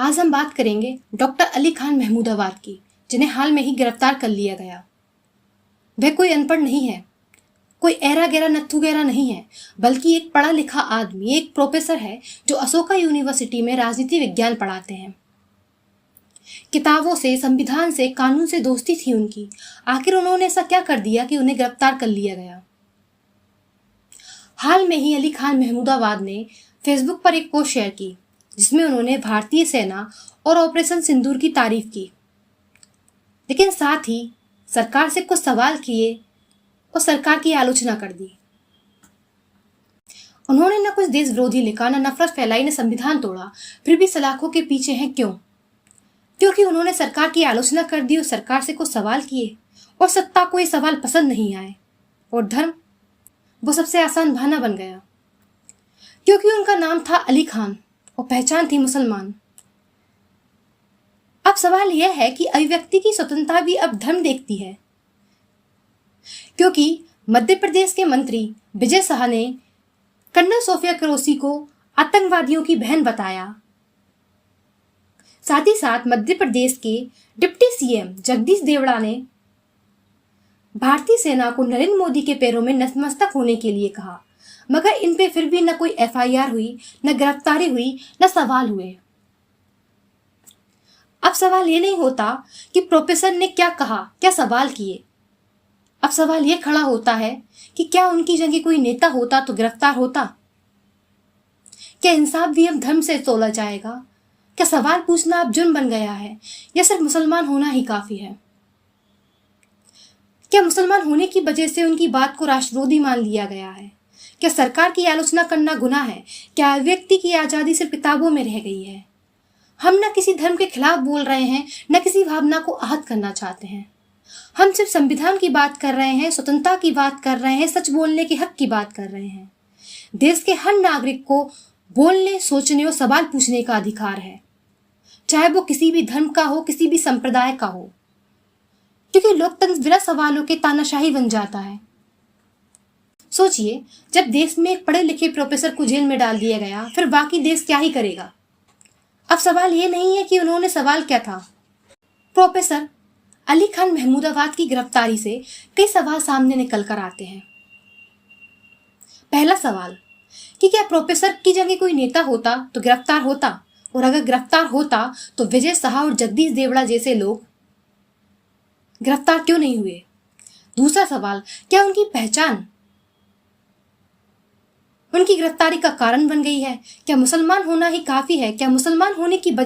आज हम बात करेंगे डॉक्टर अली खान महमूदाबाद की, जिन्हें हाल में ही गिरफ्तार कर लिया गया। वह कोई अनपढ़ नहीं है, कोई ऐरा गैरा नत्थु गैरा नहीं है, बल्कि एक पढ़ा लिखा आदमी, एक प्रोफेसर है जो अशोका यूनिवर्सिटी में राजनीति विज्ञान पढ़ाते हैं। किताबों से, संविधान से, कानून से दोस्ती थी उनकी। आखिर उन्होंने ऐसा क्या कर दिया कि उन्हें गिरफ्तार कर लिया गया? हाल में ही अली खान महमूदाबाद ने फेसबुक पर एक पोस्ट शेयर की, जिसमें उन्होंने भारतीय सेना और ऑपरेशन सिंदूर की तारीफ की, लेकिन साथ ही सरकार से कुछ सवाल किए और सरकार की आलोचना कर दी। उन्होंने न कुछ देश विरोधी लिखा, न नफरत फैलाई, न संविधान तोड़ा, फिर भी सलाखों के पीछे हैं क्यों? क्योंकि उन्होंने सरकार की आलोचना कर दी और सरकार से कुछ सवाल किए और सत्ता को ये सवाल पसंद नहीं आए, और धर्म वो सबसे आसान बहाना बन गया। क्योंकि उनका नाम था अली खान और पहचान थी मुसलमान। अब सवाल यह है कि अभिव्यक्ति की स्वतंत्रता भी अब धर्म देखती है, क्योंकि मध्य प्रदेश के मंत्री विजय शाह ने कर्नल सोफिया कुरैशी को आतंकवादियों की बहन बताया। साथ ही साथ मध्य प्रदेश के डिप्टी सीएम जगदीश देवड़ा ने भारतीय सेना को नरेंद्र मोदी के पैरों में नतमस्तक होने के लिए कहा, मगर इन पे फिर भी न कोई एफआईआर हुई, न गिरफ्तारी हुई, न सवाल हुए। अब सवाल ये नहीं होता कि प्रोफेसर ने क्या कहा, क्या सवाल किए। अब सवाल ये खड़ा होता है कि क्या उनकी जगह कोई नेता होता तो गिरफ्तार होता? क्या इंसाफ भी अब धर्म से तोला जाएगा? क्या सवाल पूछना अब जुर्म बन गया है, या सिर्फ मुसलमान होना ही काफी है? क्या मुसलमान होने की वजह से उनकी बात को राष्ट्रविरोधी मान लिया गया है? क्या सरकार की आलोचना करना गुनाह है? क्या व्यक्ति की आजादी सिर्फ किताबों में रह गई है? हम न किसी धर्म के खिलाफ बोल रहे हैं, न किसी भावना को आहत करना चाहते हैं। हम सिर्फ संविधान की बात कर रहे हैं, स्वतंत्रता की बात कर रहे हैं, सच बोलने के हक की बात कर रहे हैं। देश के हर नागरिक को बोलने, सोचने और सवाल पूछने का अधिकार है, चाहे वो किसी भी धर्म का हो, किसी भी संप्रदाय का हो, क्योंकि लोकतंत्र बिना सवालों के तानाशाही बन जाता है। सोचिए, जब देश में एक पढ़े लिखे प्रोफेसर को जेल में डाल दिया गया, फिर बाकी देश क्या ही करेगा? अब सवाल ये नहीं है कि उन्होंने सवाल क्या था। प्रोफेसर अली खान महमूदाबाद की गिरफ्तारी से कई सवाल सामने निकल कर आते हैं। पहला सवाल कि क्या प्रोफेसर की जगह कोई नेता होता तो गिरफ्तार होता, और अगर गिरफ्तार होता तो विजय शाह और जगदीश देवड़ा जैसे लोग गिरफ्तार क्यों नहीं हुए? दूसरा सवाल, क्या उनकी पहचान उनकी गिरफ्तारी का कारण बन गई है? क्या मुसलमान होना ही काफी है? क्या मुसलमान होने की वजह